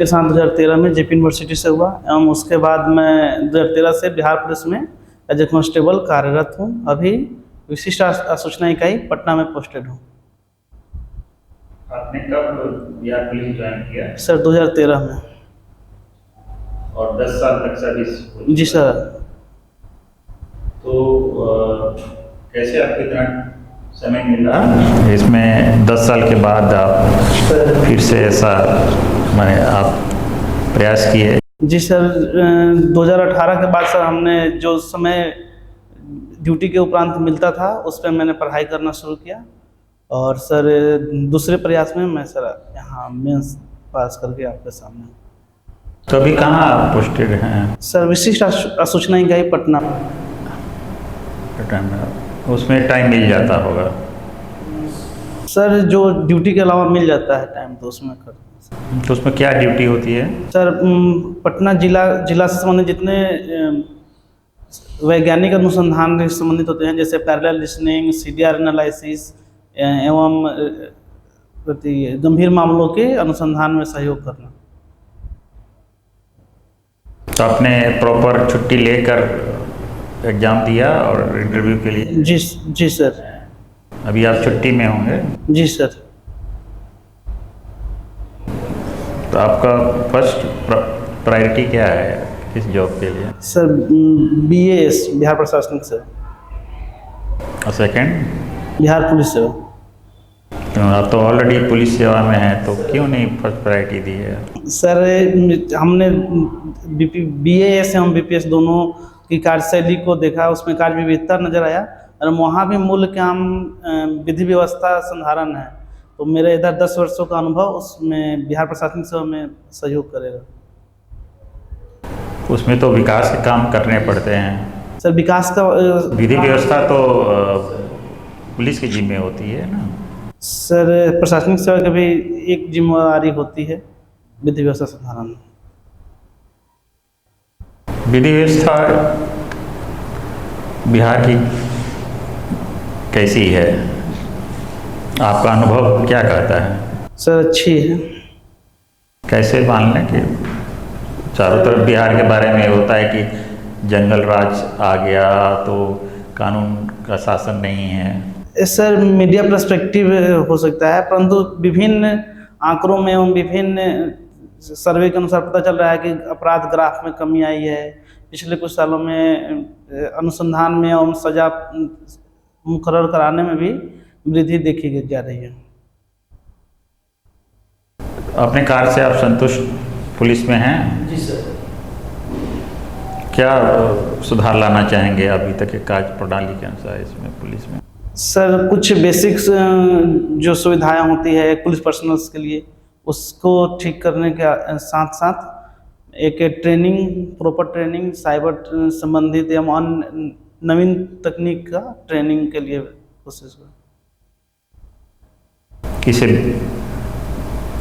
मेरे साथ 2013 में जेपी यूनिवर्सिटी से हुआ एवं उसके बाद मैं 2013 से बिहार पुलिस में एज ए कांस्टेबल कार्यरत हूँ। अभी विशिष्ट सूचना इकाई पटना में पोस्टेड हूँ। आपने कब बिहार पुलिस ज्वाइन किया? सर 2013 में। और 10 साल तक सर्विस? जी सर। तो कैसे आपको इतना समय मिला इसमें 10 साल के बाद आप फिर से ऐसा आप प्रयास किए? जी सर, 2018 के बाद सर हमने जो समय ड्यूटी के उपरांत मिलता था उस पर मैंने पढ़ाई करना शुरू किया और सर दूसरे प्रयास में मैं सर यहाँ मेंस पास करके आपके सामने। तो अभी कहाँ पोस्टेड हैं? सर विशिष्ट सूचना इकाई पटना। उसमें टाइम मिल जाता होगा? सर जो ड्यूटी के अलावा मिल जाता है टाइम तो उसमें कर। तो उसमें क्या ड्यूटी होती है? सर पटना जिला से संबंधित जितने वैज्ञानिक अनुसंधान से संबंधित होते हैं, जैसे पैरेलल लिसनिंग, सीडीआर एनालिसिस एवं गंभीर मामलों के अनुसंधान में सहयोग करना। तो आपने प्रॉपर छुट्टी लेकर एग्जाम दिया और इंटरव्यू के लिए? जी सर। अभी आप छुट्टी में होंगे? जी सर। तो आपका फर्स्ट प्रायोरिटी क्या है किस जॉब के लिए? सर BAS बिहार प्रशासनिक सेवा। और सेकंड? बिहार पुलिस सेवा। तो आप तो ऑलरेडी पुलिस सेवा में हैं, तो क्यों नहीं फर्स्ट प्रायोरिटी दी है? सर हमने BAS एवं BPS दोनों की कार्यशैली को देखा, उसमें कार्य विविधता नजर आया और वहाँ भी मूल काम विधि व्यवस्था संधारण है, तो मेरे इधर 10 वर्षों का अनुभव उसमें बिहार प्रशासनिक सेवा में सहयोग करेगा। उसमें तो विकास के काम करने पड़ते हैं सर। विकास का विधि व्यवस्था तो पुलिस की जिम्मे होती है ना? सर प्रशासनिक सेवा की भी एक जिम्मेदारी होती है विधि व्यवस्था संधारण। विधि व्यवस्था बिहार की कैसी है, आपका अनुभव क्या कहता है? सर अच्छी है। कैसे मान लें कि चारों तरफ बिहार के बारे में होता है कि जंगल राज आ गया तो कानून का शासन नहीं है? सर मीडिया पर्सपेक्टिव हो सकता है, परंतु विभिन्न आंकड़ों में एवं विभिन्न सर्वे के अनुसार पता चल रहा है कि अपराध ग्राफ में कमी आई है। पिछले कुछ सालों में अनुसंधान में एवं सजा मुकर्रर कराने में भी वृद्धि देखी जा रही है। अपने कार्य से आप संतुष्ट पुलिस में हैं? जी सर। क्या सुधार लाना चाहेंगे अभी तक के कार्य प्रणाली के अनुसार इसमें पुलिस में? सर कुछ बेसिक्स जो सुविधाएं होती है पुलिस पर्सनल्स के लिए, उसको ठीक करने के साथ साथ एक ट्रेनिंग, प्रॉपर ट्रेनिंग, साइबर संबंधित एवं नवीन तकनीक का ट्रेनिंग के लिए कोशिश करें। किसे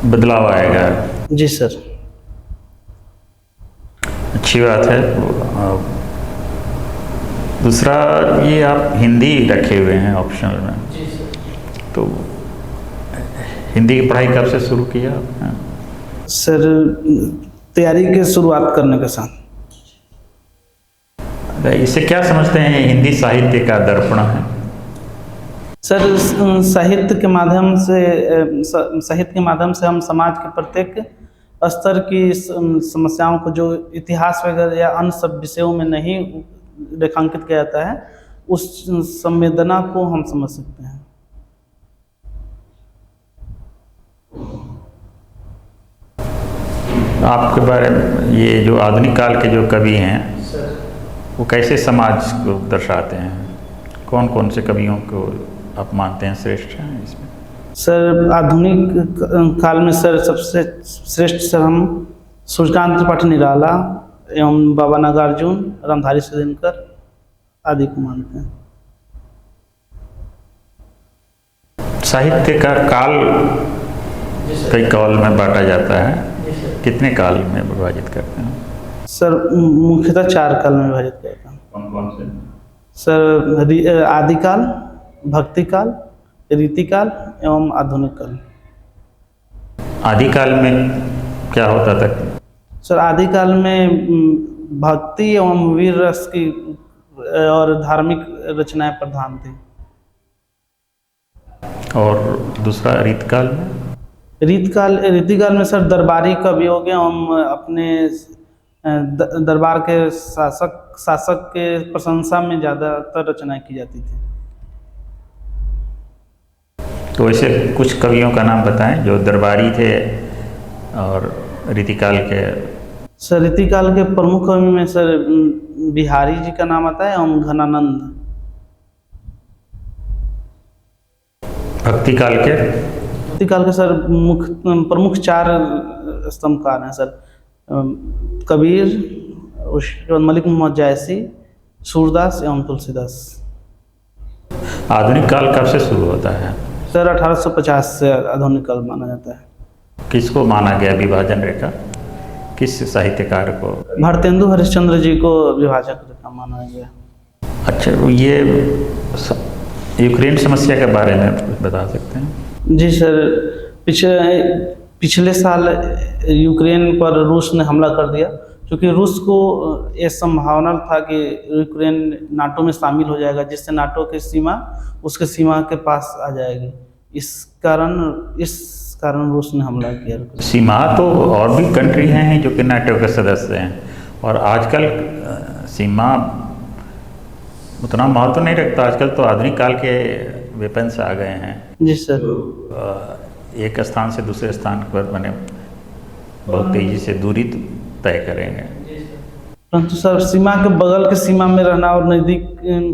बदलाव आएगा? जी सर। अच्छी बात है। दूसरा ये आप हिंदी रखे हुए हैं ऑप्शनल में? जी सर। तो हिंदी की पढ़ाई कब से शुरू किया आपने? सर तैयारी की शुरुआत करने के साथ। इससे क्या समझते हैं हिंदी साहित्य का दर्पण है? सर साहित्य के माध्यम से हम समाज के प्रत्येक स्तर की समस्याओं को, जो इतिहास वगैरह या अन्य सब विषयों में नहीं रेखांकित किया जाता है, उस संवेदना को हम समझ सकते हैं। आपके बारे में ये जो आधुनिक काल के जो कवि हैं वो कैसे समाज को दर्शाते हैं? कौन कौन से कवियों को आप मानते हैं श्रेष्ठ हैं इसमें? सर आधुनिक काल में सर सबसे श्रेष्ठ सर हम सूर्यकांत त्रिपाठी निराला एवं बाबा नागार्जुन, रामधारी सिंह आदि को मानते हैं। साहित्य का काल कई काल में बांटा जाता है, कितने काल में विभाजित करते हैं? सर मुख्यतः 4 काल में विभाजित करते हैं। कौन कौन से? सर आदिकाल, भक्तिकाल, रीतिकाल एवं आधुनिक काल। आदिकाल में क्या होता था? सर आदिकाल में भक्ति एवं वीर रस की और धार्मिक रचनाएं प्रधान थी। और दूसरा रीतकाल में? रीतिकाल में सर दरबारी कवियों के एवं अपने दरबार के शासक के प्रशंसा में ज़्यादातर रचनाएं की जाती थी। तो ऐसे कुछ कवियों का नाम बताएं जो दरबारी थे और रीतिकाल के। सर रीतिकाल के प्रमुख कवि में सर बिहारी जी का नाम आता है एवं घनानंद। भक्ति काल के? भक्ति काल के सर प्रमुख 4 स्तंभकार हैं सर, कबीर, उसके बाद मलिक मोहम्मद जायसी, सूरदास एवं तुलसीदास। आधुनिक काल कब से शुरू होता है? सर 1850 से आधुनिक काल माना जाता है। किसको माना गया विभाजन रेखा? किस साहित्यकार को? भारतेंदु हरिश्चंद्र जी को विभाजक रेखा माना गया। अच्छा, ये यूक्रेन समस्या के बारे में बता सकते हैं? जी सर, पिछले साल यूक्रेन पर रूस ने हमला कर दिया, क्योंकि रूस को ये संभावना था कि यूक्रेन नाटो में शामिल हो जाएगा, जिससे नाटो की सीमा उसके सीमा के पास आ जाएगी। इस कारण रूस ने हमला किया। सीमा तो और भी कंट्री हैं जो कि नाटो के सदस्य हैं, और आजकल सीमा उतना महत्व नहीं रखता। आजकल तो आधुनिक काल के वेपन्स आ गए हैं। जी सर। एक स्थान से दूसरे स्थान पर बने बहुत तेजी से दूरी तय करेंगे। परंतु सर सीमा के बगल के सीमा में रहना और नज़दीक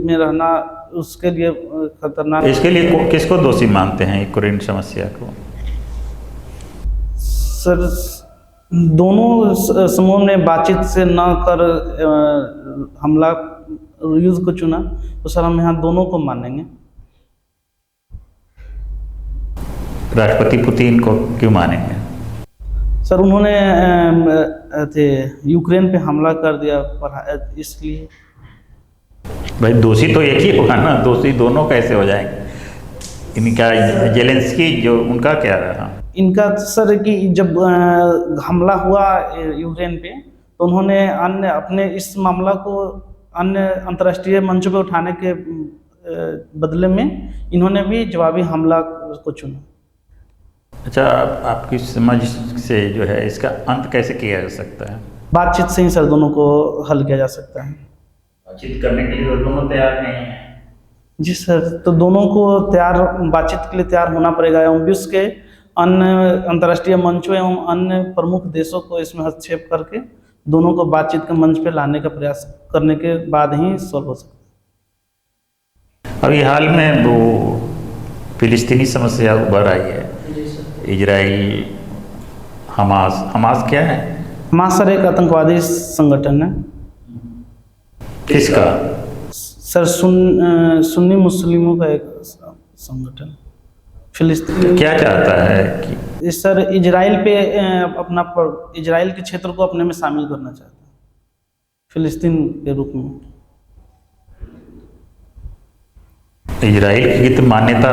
में रहना उसके लिए खतरनाक। इसके लिए किसको दोषी मानते हैं यूक्रेन समस्या को? सर दोनों समूह ने बातचीत से न कर हमला युद्ध को चुना, तो सर हम यहाँ दोनों को मानेंगे। राष्ट्रपति पुतिन को क्यों मानेंगे? सर उन्होंने यूक्रेन पे हमला कर दिया, इसलिए। भाई दोषी तो एक ही होगा ना, दोषी दोनों कैसे हो जाएंगे? इनका जेलेंस्की जो उनका क्या रहा? इनका सर कि जब हमला हुआ यूक्रेन पे, तो उन्होंने अन्य अपने इस मामला को अन्य अंतर्राष्ट्रीय मंचों पे उठाने के बदले में इन्होंने भी जवाबी हमला को चुना। अच्छा, आपकी समझ से जो है इसका अंत कैसे किया जा सकता है? बातचीत से ही सर दोनों को हल किया जा सकता है। बातचीत करने के लिए दोनों तैयार नहीं है। जी सर, तो दोनों को बातचीत के लिए तैयार होना पड़ेगा, एवं विश्व के अन्य अंतर्राष्ट्रीय मंचों एवं अन्य प्रमुख देशों को इसमें हस्तक्षेप करके दोनों को बातचीत के मंच पे लाने का प्रयास करने के बाद ही सॉल्व हो सकता है। अभी हाल में वो फिलिस्तीनी समस्या उभर आई है, इजराइल हमास क्या है? हमास सर एक आतंकवादी संगठन है। किसका? सर सुन्नी मुस्लिमों का एक संगठन। फिलिस्तीन क्या चाहता है कि सर इजराइल पे इजराइल के क्षेत्र को अपने में शामिल करना चाहता है, फिलिस्तीन के रूप में। इजराइल की तो मान्यता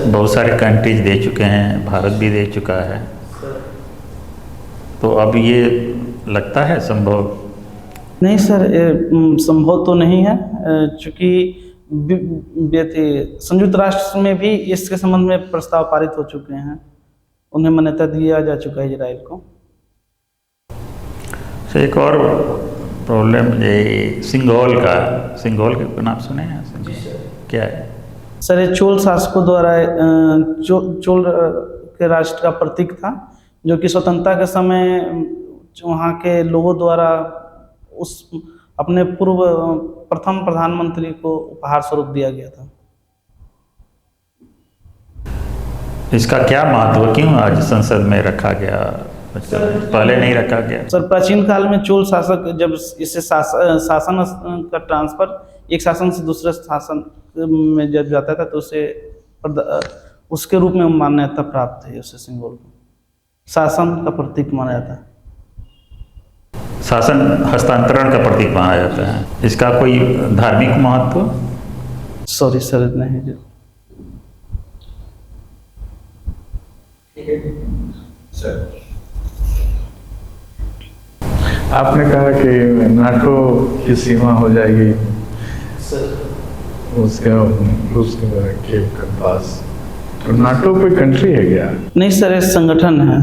बहुत सारे कंट्रीज दे चुके हैं, भारत भी दे चुका है, तो अब ये लगता है संभव? नहीं सर, संभव तो नहीं है, चूँकि संयुक्त राष्ट्र में भी इसके संबंध में प्रस्ताव पारित हो चुके हैं, उन्हें मान्यता दिया जा चुका है इजराइल को। एक और प्रॉब्लम ये सिंघोल के नाम सुने हैं? क्या है सर? ये चोल शासकों द्वारा चोल के राष्ट्र का प्रतीक था, जो कि स्वतंत्रता के समय वहाँ के लोगों द्वारा उस अपने प्रथम प्रधानमंत्री को उपहार स्वरूप दिया गया था। इसका क्या महत्व, क्यों आज संसद में रखा गया? पहले नहीं रखा गया? सर प्राचीन काल में चोल शासक जब इससे शासन का ट्रांसफर एक शासन से दूसरे शासन में जब जाता था, तो उसे उसके रूप में मान्यता प्राप्त है। उसे सिंबल को शासन का प्रतीक माना जाता है। शासन हस्तांतरण का प्रतीक माना जाता है। इसका कोई धार्मिक महत्व? सॉरी सर, नहीं जी। ठीक है सर, आपने कहा कि नाटो की सीमा हो जाएगी उसके रूस के पास, तो नाटो कोई कंट्री है क्या? नहीं सर, एक संगठन है,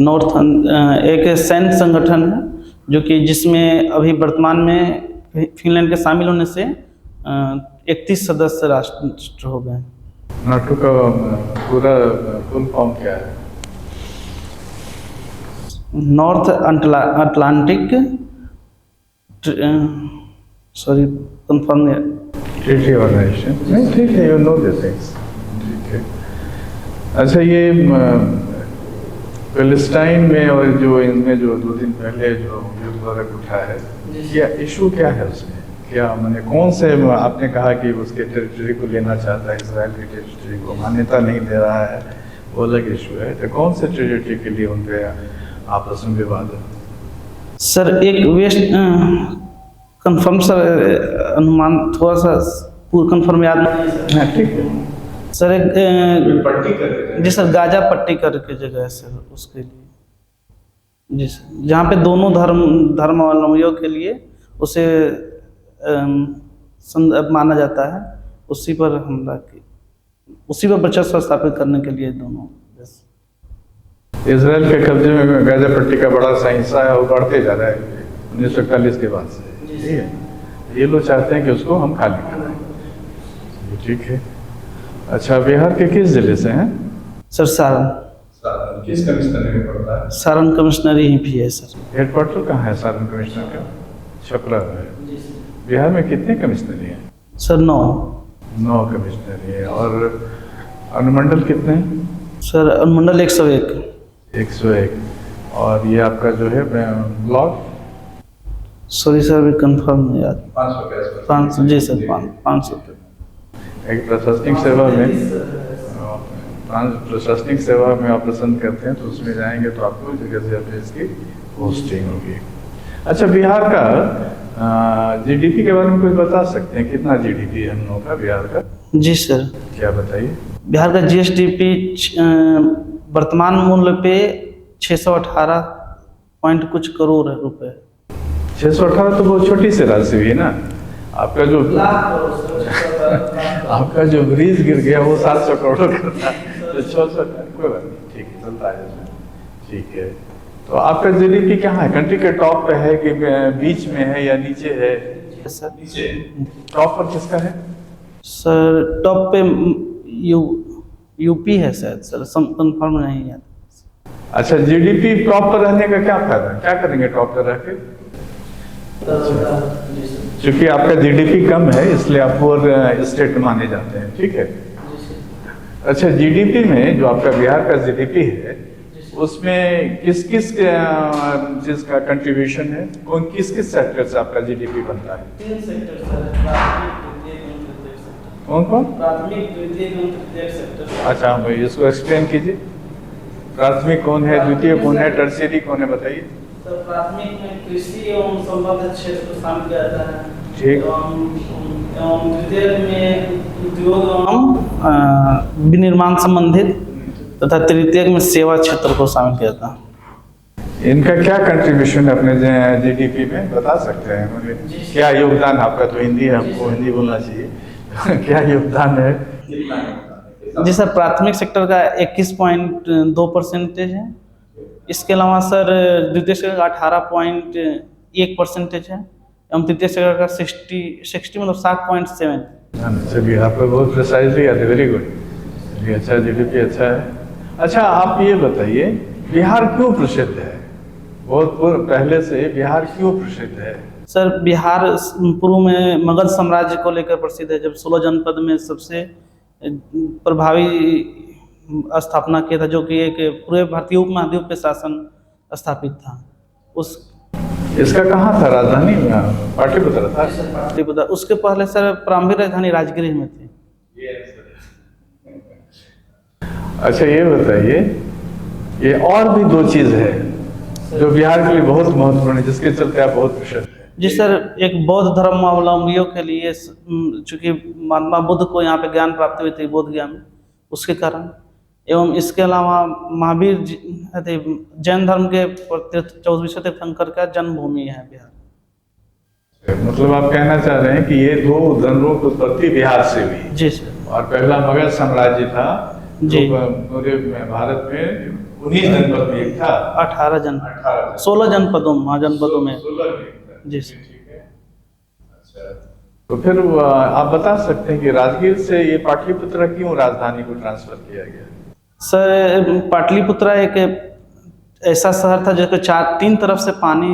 नॉर्थ एक सैन्य संगठन है जो कि जिसमें अभी वर्तमान में फिनलैंड के शामिल होने से 31 सदस्य राष्ट्र हो गए। नाटो का पूरा फुल फॉर्म क्या है? North Atlantic sorry confirm Treaty Organization. नहीं ठीक है, यू नो दिस थिंग्स, ठीक है। अच्छा, ये पैलेस्टाइन में और जो इनमें जो 2 दिन पहले जो युद्ध वर्ग उठा है, क्या इशू क्या है उसमें? क्या मैंने कौन से, आपने कहा कि उसके टेरिटरी को लेना चाहता है, इसराइल की टेरिटरी को मान्यता नहीं दे रहा है, वो अलग इशू है, तो कौन से टेरिटरी के लिए उनके आपस में विवाद है? सर एक वेस्ट कंफर्म सर अनुमान थोड़ा सा पूरा कंफर्म याद नहीं। हाँ ठीक है सर एक पट्टी कर जी सर, गाजा पट्टी करके जगह है सर उसके लिए जी सर, जहाँ पे दोनों धर्मावलंबियों के लिए उसे माना जाता है, उसी पर हमला की, उसी पर वर्चस्व स्थापित करने के लिए दोनों। इजराइल के कब्जे में गाजा पट्टी का बड़ा सा हिस्सा है, वो बढ़ते जा रहा है 1941 के बाद से, ठीक है। ये लोग चाहते हैं कि उसको हम खाली कराएं, ठीक है। अच्छा, बिहार के किस जिले से हैं? सर सारण। किस कमिश्नरी में पड़ता है? सारण कमिश्नरी ही भी है सर। हेडक्वार्टर कहाँ है सारण कमिश्नर का? छपरा है। बिहार में कितने कमिश्नरी हैं? सर 9 कमिश्नरी है। और अनुमंडल कितने हैं? सर अनुमंडल 101। 101। और ये आपका जो है ब्लॉक? सॉरी सर, अभी कंफर्म नहीं याद। 500 के आसपास। 500 जी सर, 500। एक प्रशासनिक सेवा में प्रशासनिक सेवा में आप पसंद करते हैं तो उसमें जाएंगे तो आपको जगह से अपने इसकी पोस्टिंग होगी। अच्छा, बिहार का जीडीपी के बारे में कुछ बता सकते हैं? कितना जीडीपी है हम लोगों का बिहार का? जी सर, क्या बताइए। बिहार का जीएसडीपी वर्तमान मूल्य पे 618 पॉइंट कुछ करोड़ रुपए। 618 तो बहुत छोटी सी राशि हुई है ना। आपका जो आपका जो ब्रिज गिर गया वो 700 करोड़ का था, तो 600 कोई बात नहीं, ठीक है, चलता है इसमें, ठीक है। तो आपका जीडीपी कहाँ है? कंट्री के टॉप पे है कि बीच में है या नीचे है? सर नीचे। टॉप पर किसका है? सर टॉप पे यूपी है शायद सर, कंफर्म नहीं है। अच्छा, जीडीपी टॉप पर रहने का क्या फायदा? क्या करेंगे टॉप पर रह के? क्योंकि आपका जीडीपी कम है इसलिए आप पुअर स्टेट माने जाते हैं, ठीक है। अच्छा, जीडीपी में जो आपका बिहार का जीडीपी है उसमें किस किस चीज का कंट्रीब्यूशन है? कौन किस किस सेक्टर से आपका जीडीपी बनता है? 3 सेक्टर सर, कौन कौन? प्राथमिक, द्वितीय एवं तृतीयक सेक्टर। अच्छा भाई, इसको एक्सप्लेन कीजिए। प्राथमिक कौन है, द्वितीय कौन है, टर्शियरी कौन है, बताइए। सर प्राथमिक में कृषि एवं संबद्ध क्षेत्र को शामिल किया जाता है, ठीक। एवं द्वितीय में उद्योग एवं विनिर्माण संबंधित, तथा तृतीय में सेवा क्षेत्र को शामिल किया जाता है। इनका क्या कंट्रीब्यूशन है अपने जीडीपी में, बता सकते हैं मुझे? क्या योगदान आपका? तो हिंदी है, हमको हिंदी बोलना चाहिए। क्या योगदान है? जी सर, प्राथमिक सेक्टर का 21.2% है। इसके अलावा सर द्वितीय सेक्टर का 18.1% है, एवं तृतीय सेक्टर का 60 मतलब 60.7। चलिए, आपका बहुत प्रिसाइजली याद है, वेरी गुड। चलिए, अच्छा, जीडीपी अच्छा है। अच्छा, आप ये बताइए बिहार क्यों प्रसिद्ध है? बहुत पहले से बिहार क्यों प्रसिद्ध है? सर बिहार पूर्व में मगध साम्राज्य को लेकर प्रसिद्ध है, जब 16 जनपद में सबसे प्रभावी स्थापना किया था, जो कि एक पूरे भारतीय उपमहाद्वीप पे शासन स्थापित था। उस इसका कहाँ था राजधानी? पाटलिपुत्र था। पाटलिपुत्र। उसके पहले सर प्रारंभिक राजधानी राजगृह में थी। अच्छा, ये बताइए, ये और भी 2 चीज है जो बिहार के लिए बहुत महत्वपूर्ण है, जिसके चलते आप बहुत प्रसिद्ध हैं। जी सर, एक बौद्ध धर्मावलंबियों के लिए, चूंकि महात्मा बुद्ध को यहाँ पे ज्ञान प्राप्त हुई थी, बोध ज्ञान, उसके कारण एवं इसके अलावा महावीर जैन धर्म के 24वें तीर्थंकर का जन्मभूमि है बिहार। मतलब आप कहना चाह रहे हैं कि ये दो धर्मों की उत्पत्ति बिहार से हुई। जी सर। और पहला मगध साम्राज्य था जी। पूरे भारत में 19 जनपद में एक था। 18 जनपद, 16 जनपदों में। 16 जी सर। ठीक है। अच्छा, तो फिर आप बता सकते हैं कि राजगीर से ये पाटलिपुत्र क्यों राजधानी को ट्रांसफर किया गया? सर पाटलिपुत्रा एक ऐसा शहर था जो कि 3 तरफ से पानी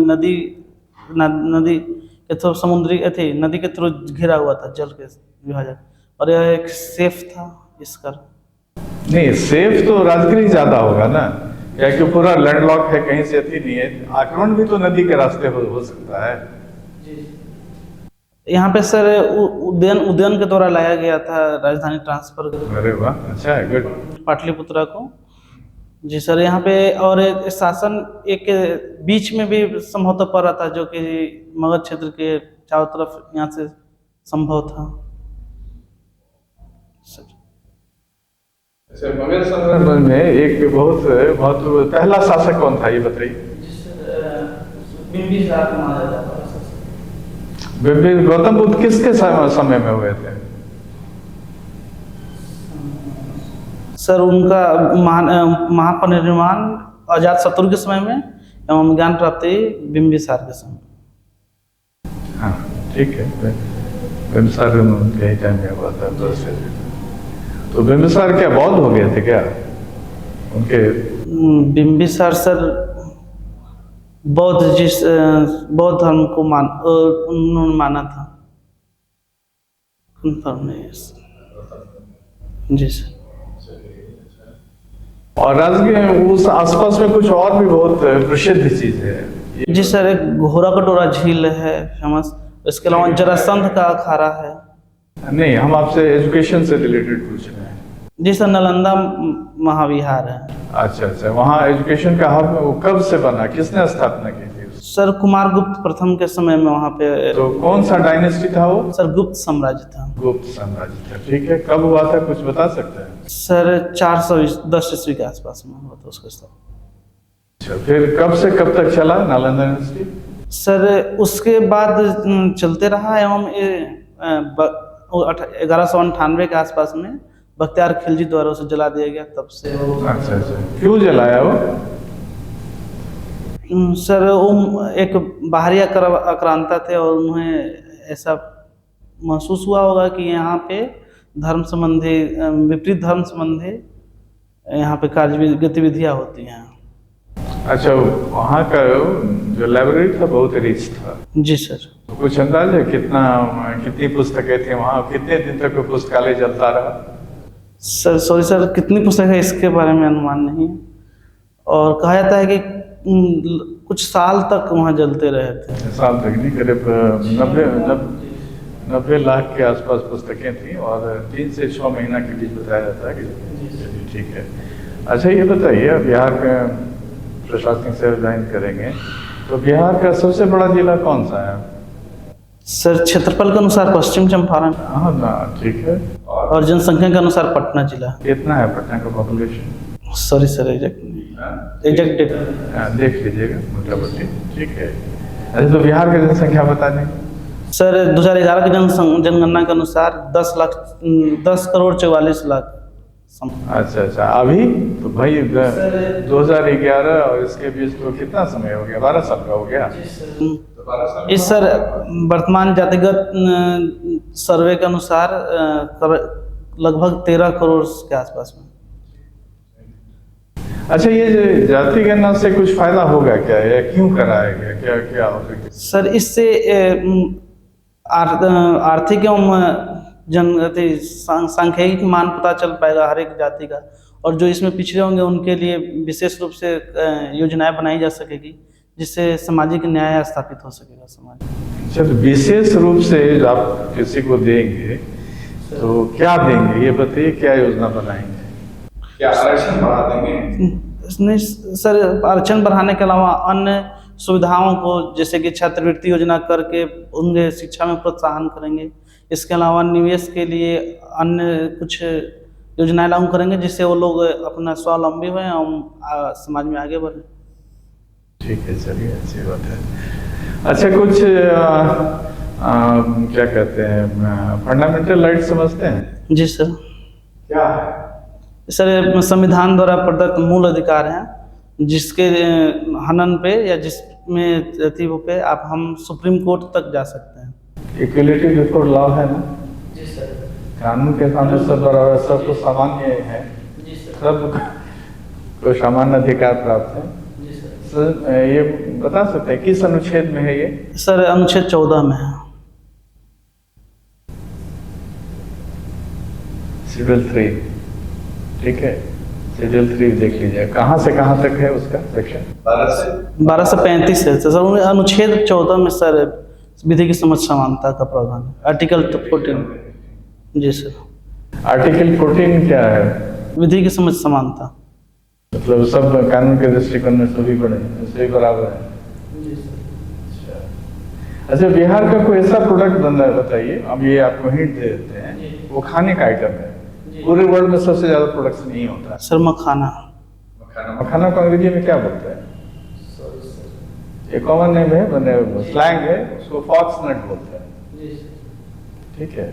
नदी के थ्रू नदी के थ्रू घिरा हुआ था, जल के विभाजन, और यह एक सेफ था इस कर। नहीं, सेफ तो राजगीर ही ज्यादा होगा ना, क्योंकि पूरा लैंडलॉक है, कहीं से अति नहीं है। आक्रमण भी तो नदी के रास्ते हो सकता है। यहाँ पे सर उदयन के द्वारा लाया गया था राजधानी ट्रांसफर। अरे वाह, अच्छा है, गुड। पाटलिपुत्रा को। जी सर। यहाँ पे और शासन एक बीच में भी संभवतः पड़ रहा था, जो कि मगध क्षेत्र के चारों तरफ यहाँ से संभव था। अच्छा, मगध साम्राज्य में एक बहुत पहला शासक कौन था, ये बताइए। गौतम बुद्ध किसके समय में हुए थे? सर उनका महापरिनिर्वाण अजातशत्रु के समय में एवं ज्ञान प्राप्ति बिंबिसार के समय। हाँ ठीक है, बिंबिसार के टाइम में हुआ था। तो बिंबिसार क्या बौद्ध हो गए थे क्या उनके? बिंबिसार सर बौद्ध धर्म को उन्होंने माना था। जी सर। और राजगीर उस आसपास में कुछ और भी बहुत प्रसिद्ध चीज है। जी सर, एक घोड़ा कटोरा झील है फेमस। इसके अलावा जरासंध का अखाड़ा है। नहीं, हम आपसे एजुकेशन से रिलेटेड पूछ रहे हैं। जी सर, नालंदा महाविहार है। अच्छा, वहाँ एजुकेशन का हब वो कब से बना, किसने स्थापना की थी? सर कुमारगुप्त प्रथम के समय में वहाँ पे। तो कौन सा डायनेस्टी था वो? सर गुप्त साम्राज्य था। गुप्त साम्राज्य था, ठीक है। कब हुआ था, कुछ बता सकते हैं? सर 410 ईस्वी के आसपास में हुआ था उसका स्थापना। अच्छा, फिर कब से कब तक चला नालंदा यूनिवर्सिटी? सर उसके बाद चलते रहा एवं 1198 के आसपास में बख्तियार खिलजी द्वारा उसे जला दिया गया। तब से अच्छा, क्यों जलाया वो? सर वो एक बाहरी आक्रांता थे और उन्हें ऐसा महसूस हुआ होगा कि यहाँ पे धर्म संबंधी विपरीत धर्म संबंधी यहाँ पे कार्य गतिविधियाँ होती हैं। अच्छा, वहाँ का जो लाइब्रेरी था बहुत रिच था। जी सर। तो कुछ अंदाज है कितनी पुस्तकें थी वहाँ, कितने दिन तक पुस्तकालय चलता रहा? सर सॉरी सर, कितनी पुस्तकें इसके बारे में अनुमान नहीं है, और कहा जाता है कि कुछ साल तक वहाँ जलते रहे थे। साल तक नहीं, करीब 90 लाख के आसपास पुस्तकें थी और 3 से 6 महीना के बीच बताया जाता है कि ठीक है। अच्छा, ये बताइए, बिहार में प्रशासनिक सेवा ज्वाइन करेंगे तो बिहार का सबसे बड़ा जिला कौन सा है? सर क्षेत्रफल के अनुसार पश्चिम चंपारण। हाँ ना, ठीक है। और जनसंख्या के अनुसार पटना जिला। कितना है पटना का पॉपुलेशन? सॉरी सर, एग्जैक्ट देख लीजिएगा मोटामोटी, ठीक है। अच्छा, तो बिहार की जनसंख्या बता दें। सर 2011 की जनगणना के अनुसार 10 करोड़ 44 लाख। अच्छा, अभी तो भाई 2011 और इसके बीच तो कितना समय हो गया? 12 साल का हो गया। इस सर वर्तमान जातिगत सर्वे के अनुसार लगभग 13 करोड़ के आसपास में। अच्छा, ये जो जाति गणना से कुछ फायदा होगा क्या, या क्यों कराया गया, क्या होगा? सर इससे आर्थिक एवं सांख्यिक मान पता चल पाएगा हर एक जाति का, और जो इसमें पिछड़े होंगे उनके लिए विशेष रूप से योजनाएं बनाई जा सकेगी, जिससे सामाजिक न्याय स्थापित हो सकेगा समाज। अच्छा, तो विशेष रूप से आप किसी को देंगे तो क्या देंगे, ये बताइए, क्या योजना बनाएंगे? क्या आरक्षण बढ़ा देंगे? नहीं सर, आरक्षण बढ़ाने के अलावा अन्य सुविधाओं को, जैसे कि छात्रवृत्ति योजना करके उनके शिक्षा में प्रोत्साहन करेंगे। इसके अलावा निवेश के लिए अन्य कुछ योजनाएं लागू करेंगे जिससे वो लोग अपना स्वावलंबी हुए और समाज में आगे बढ़े। ठीक है, चलिए, अच्छी बात है। अच्छा, कुछ क्या कहते हैं, फंडामेंटल राइट समझते हैं? जी सर। क्या है? सर, संविधान द्वारा प्रदत्त मूल अधिकार हैं जिसके हनन पे या जिसमें अतीव पे हम सुप्रीम कोर्ट तक जा सकते हैं। इक्वलिटी बिफोर लॉ है ना? जी सर। कानून के सामने सब बराबर, सबको सामान्य है, जी सर। सबको समान अधिकार प्राप्त है। जी सर। सर, ये बता सकते हैं किस अनुच्छेद में है ये? सर, अनुच्छेद 14 में है। शेड्यूल 3, ठीक है, शेड्यूल 3 देख लीजिए, कहाँ से कहाँ तक है उसका सेक्शन? 12 से 35 है सर। अनुच्छेद 14 में सर विधि की समझ समानता का प्रावधान है, आर्टिकल 14। जी सर। आर्टिकल 14 क्या है? विधि की समझ समानता, मतलब सब कानून के दृष्टिकोण में सभी बराबर है। जी सर। अच्छा, बिहार का कोई ऐसा प्रोडक्ट बन रहा है, बताइए, अब ये आपको हिंट दे देते हैं, वो खाने का आइटम है, पूरे वर्ल्ड में सबसे ज्यादा प्रोडक्शन नहीं होता है। सर, मखाना। मखाना को अंग्रेजी में क्या बोलते हैं? एक कॉमन नेम है, मैंने स्लैंग है, उसको फॉक्स नट बोलते हैं। ठीक है।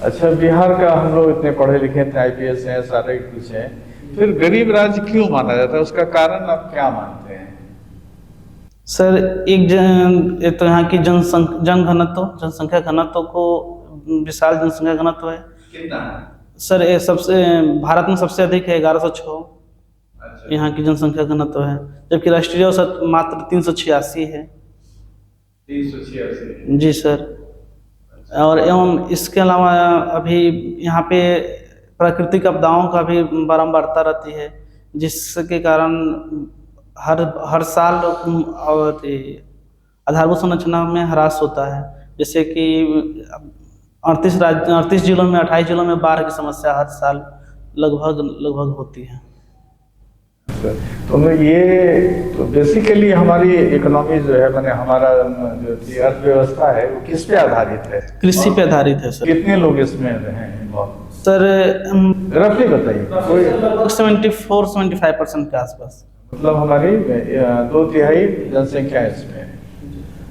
अच्छा, बिहार का हम लोग इतने पढ़े लिखे थे, IPS हैं, सारे कुछ हैं, फिर गरीब राज्य क्यों माना जाता है? उसका कारण आप क्या मानते हैं? सर, एक तो यहाँ की जनसंख्या घनत्व को विशाल जनसंख्या घनत्व है। कितना है? सर, ये सबसे भारत में सबसे अधिक है, 1106। अच्छा। यहाँ की जनसंख्या घनत्व है, जबकि राष्ट्रीय औसत मात्र 386 है। 386? जी सर। और एवं इसके अलावा अभी यहाँ पे प्राकृतिक आपदाओं का भी बारंबारता रहती है, जिसके कारण हर साल आधारभूत संरचना में ह्रास होता है। जैसे कि 38 जिलों में 28 जिलों में बाढ़ की समस्या हर साल लगभग होती है। तो ये तो बेसिकली हमारी इकोनॉमी जो है, माने हमारा जो अर्थव्यवस्था है, वो किस पे आधारित है? कृषि पे आधारित है सर। कितने लोग इसमें रहे हैं? सर, रफली बताइए। 74-75% के आसपास। मतलब हमारी 2/3 जनसंख्या इसमें है।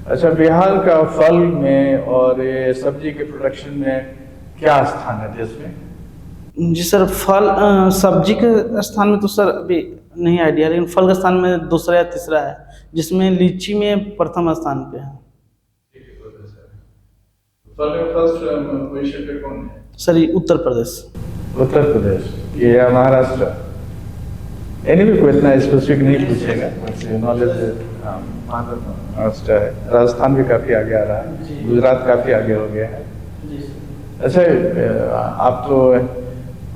अच्छा, बिहार का फल में और ये सब्जी के प्रोडक्शन में क्या स्थान है देश में? जी सर, सब्जी के स्थान में तो सर अभी नहीं आइडिया, लेकिन फल के स्थान में दूसरा या तीसरा है, जिसमें लीची में प्रथम स्थान पे है। फल में फर्स्ट पोजीशन पे कौन है? सर, ये उत्तर प्रदेश। उत्तर प्रदेश, ये या महाराष्ट्र? एनीवे कोई इतना स्पेसिफिक नहीं पूछेगा, नॉलेज महाराष्ट्र है। राजस्थान भी काफी आगे आ रहा है, गुजरात काफी आगे हो गया है। अच्छा, आप तो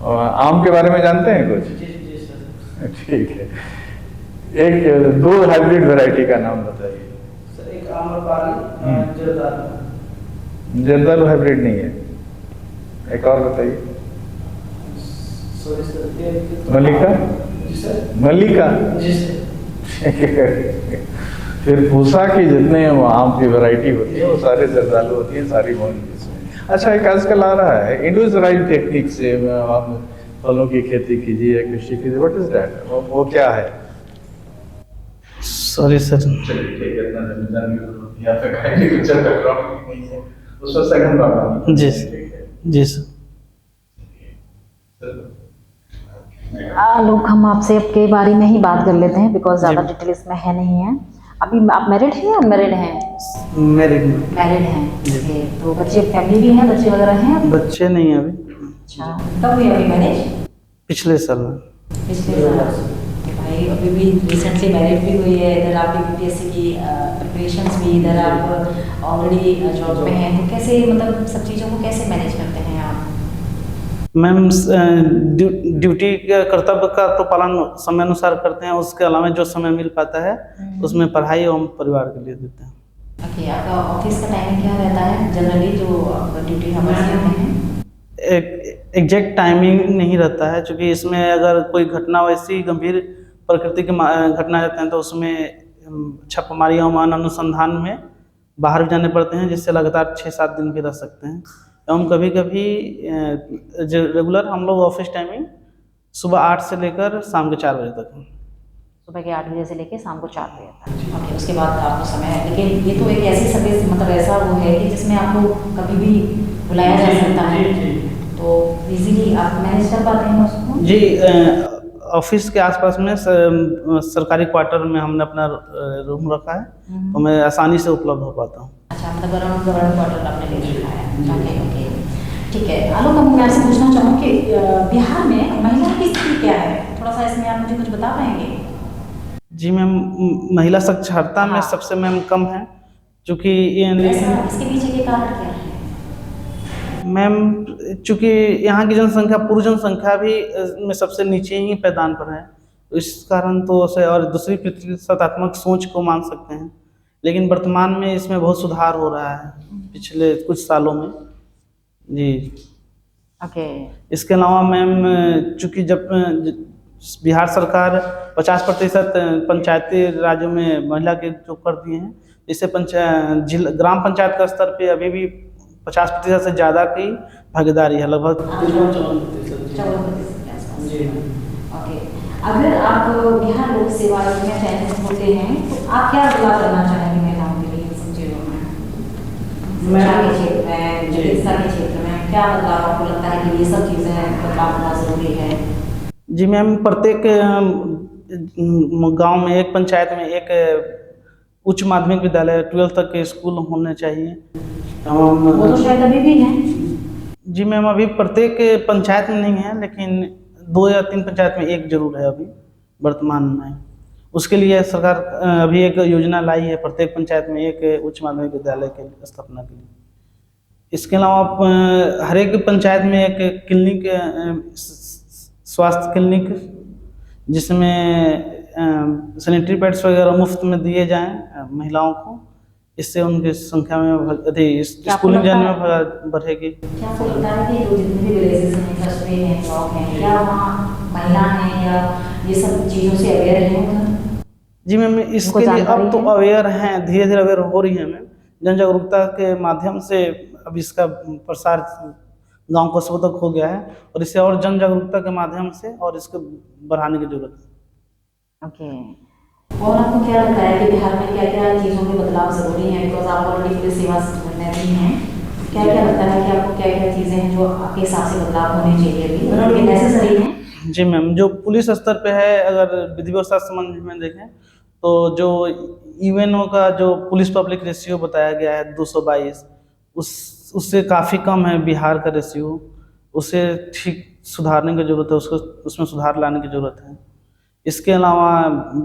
आम के बारे में जानते हैं कुछ? जी सर। ठीक है, एक 2 हाइब्रिड वैरायटी का नाम बताइए। सर, एक आम्रपाली, जर्दालू हाइब्रिड नहीं है, एक और बताइए। सॉरी सर, मल्लिका? जी सर। मल्लिका? जी सर। फिर पूसा की जितने वो आम की वैरायटी होती है वो सारे जर्दालू होती है, सारी होंगी इसमें। अच्छा, एक आजकल आ रहा है इंडिविजुअलाइज्ड टेक्निक से आप फलों की खेती कीजिए, कृषि कीजिए, व्हाट इज दैट? वो क्या है? Sorry sir. चलिए, ठीक है, इतना जमीन या फिर एग्रीकल्चर का क्रॉप नहीं है, उसको सघन बागवानी। जी सर। जी सर। लोग हम आपसे अब के बारे में ही बात कर लेते हैं, बिकॉज ज़्यादा डिटेल इसमें है नहीं है। अभी आप मैरिड हैं या अनमैरिड हैं? मैरिड हैं। ओके, तो बच्चे, फैमिली भी है, बच्चे वगैरह हैं? बच्चे नहीं है अभी। अच्छा, कब हुई अभी मैरिज? पिछले साल में। पिछले साल। भाई अभी भी रिसेंटली मैरिड भी हुई है, इधर आपकी UPSC की प्रिपरेशंस भी, इधर आप ऑलरेडी जॉब में हैं, तो कैसे, मतलब सब चीज़ों को कैसे मैनेज करते हैं आप? मैम, ड्यूटी का कर्तव्य का तो पालन समय अनुसार करते हैं, उसके अलावा जो समय मिल पाता है उसमें पढ़ाई एवं परिवार के लिए देते हैं। ओके, आपका ऑफिस का टाइमिंग क्या रहता है जनरली, जो ड्यूटी हमारे हैं? एग्जैक्ट टाइमिंग नहीं रहता है, क्योंकि इसमें अगर कोई घटना वैसी गंभीर प्रकृति की घटना रहते हैं तो उसमें छापामारी एवं अनुसंधान में बाहर भी जाने पड़ते हैं, जिससे लगातार 6-7 दिन भी रह सकते हैं। एवं कभी कभी जो रेगुलर हम लोग ऑफिस टाइमिंग सुबह 8 से लेकर शाम के 4 बजे तक है। सुबह के 8 बजे से लेके शाम को 4 बजे तक। ओके, उसके बाद आपको समय है, लेकिन ये तो एक ऐसी सर्विस मतलब ऐसा वो है कि जिसमें आपको कभी भी बुलाया जा सकता है, तो इजीली आप मैनेज कर पाते हैं उसको? जी, ऑफिस के आसपास में सरकारी क्वार्टर में हमने अपना रूम रखा है, तो मैं आसानी से उपलब्ध हो पाता हूँ। अच्छा, मतलब गवर्नमेंट क्वार्टर आपने ले रखा है। ओके ओके, ठीक है। आलोक, अब मैं आपसे पूछना चाहूँ कि बिहार में महिलाओं की स्थिति क्या है, थोड़ा सा इसमें आप मुझे कुछ बता पाएंगे? जी मैम, महिला साक्षरता में हाँ। सबसे मैम कम है, चूँकि ऐसा इसके पीछे के कारण क्या है? मैम चूँकि यहाँ की जनसंख्या पुरुष जनसंख्या भी में सबसे नीचे ही पैदान पर है, तो इस कारण तो उसे और दूसरी प्रतिशतात्मक सोच को मान सकते हैं, लेकिन वर्तमान में इसमें बहुत सुधार हो रहा है पिछले कुछ सालों में। जी, ओके। इसके अलावा मैम चूँकि जब बिहार सरकार 50% पंचायती राज्यों में महिला के जो कर दिए हैं, इससे ग्राम पंचायत का स्तर पे अभी भी 50% से ज़्यादा की भागीदारी है, लगभग 53-54%। 54% के आसपास। जी। ओके, अगर आप बिहार लोक सेवा आयोग में चयनित होते हैं तो आप क्या बदलाव करना चाहेंगे महिलाओं के लिए इन सब चीज़ों में? शिक्षा के क्षेत्र में, जी। चिकित्सा के क्षेत्र में क्या बदलाव आपको लगता है कि ये सब चीज़ें बदलाव होना ज़रूरी है? जी मैम, प्रत्येक गांव में, एक पंचायत में एक उच्च माध्यमिक विद्यालय 12th तक के स्कूल होने चाहिए। वो तो शायद अभी भी हैं। जी मैम, अभी प्रत्येक पंचायत में नहीं है, लेकिन 2 या 3 पंचायत में एक जरूर है अभी वर्तमान में। उसके लिए सरकार अभी एक योजना लाई है, प्रत्येक पंचायत में एक उच्च माध्यमिक विद्यालय के स्थापना के लिए। इसके अलावा हर एक पंचायत में एक क्लिनिक, स्वास्थ्य क्लिनिक, जिसमें सैनिटरी पैड्स वगैरह मुफ्त में दिए जाएं महिलाओं को, इससे उनकी संख्या में स्कूलिंग जाने में बढ़ेगी। क्या आपको लगता है कि जो जितने भी विलेजेस हैं, कस्बे हैं, ब्लॉक हैं, क्या वहाँ महिला हैं या ये सब चीज़ों से अवेयर हैं उधर? जी मैम, इसके लिए अब तो अवेयर हैं, धीरे धीरे अवेयर हो रही है मैम। जन जागरूकता के माध्यम से अब इसका प्रसार गांव कस्बों तक हो गया है, और इसे और जन जागरूकता के माध्यम से और इसको बढ़ाने की जरूरत है। ओके, और आपको क्या लगता है कि बिहार में क्या क्या चीज़ों के बदलाव ज़रूरी हैं? बिकॉज आप ऑलरेडी पुलिस सेवा में भी हैं, क्या क्या लगता है कि आपको क्या क्या चीज़ें हैं जो आपके हिसाब से बदलाव होने चाहिए अभी, मतलब ये नेसेसरी हैं? जी मैम, जो पुलिस स्तर पे है, अगर विधि व्यवस्था संबंध में देखें तो जो यूएनओ का जो पुलिस पब्लिक रेशियो बताया गया है 222, उससे काफ़ी कम है बिहार का रेशियो। उसे ठीक सुधारने की ज़रूरत है, उसको उसमें सुधार लाने की ज़रूरत है। इसके अलावा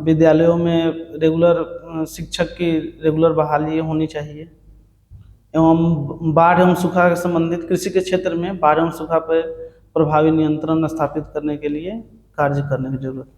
विद्यालयों में रेगुलर शिक्षक की रेगुलर बहाली होनी चाहिए, एवं बाढ़ एवं सूखा से संबंधित कृषि के क्षेत्र में बाढ़ एवं सूखा पर प्रभावी नियंत्रण स्थापित करने के लिए कार्य करने की जरूरत है।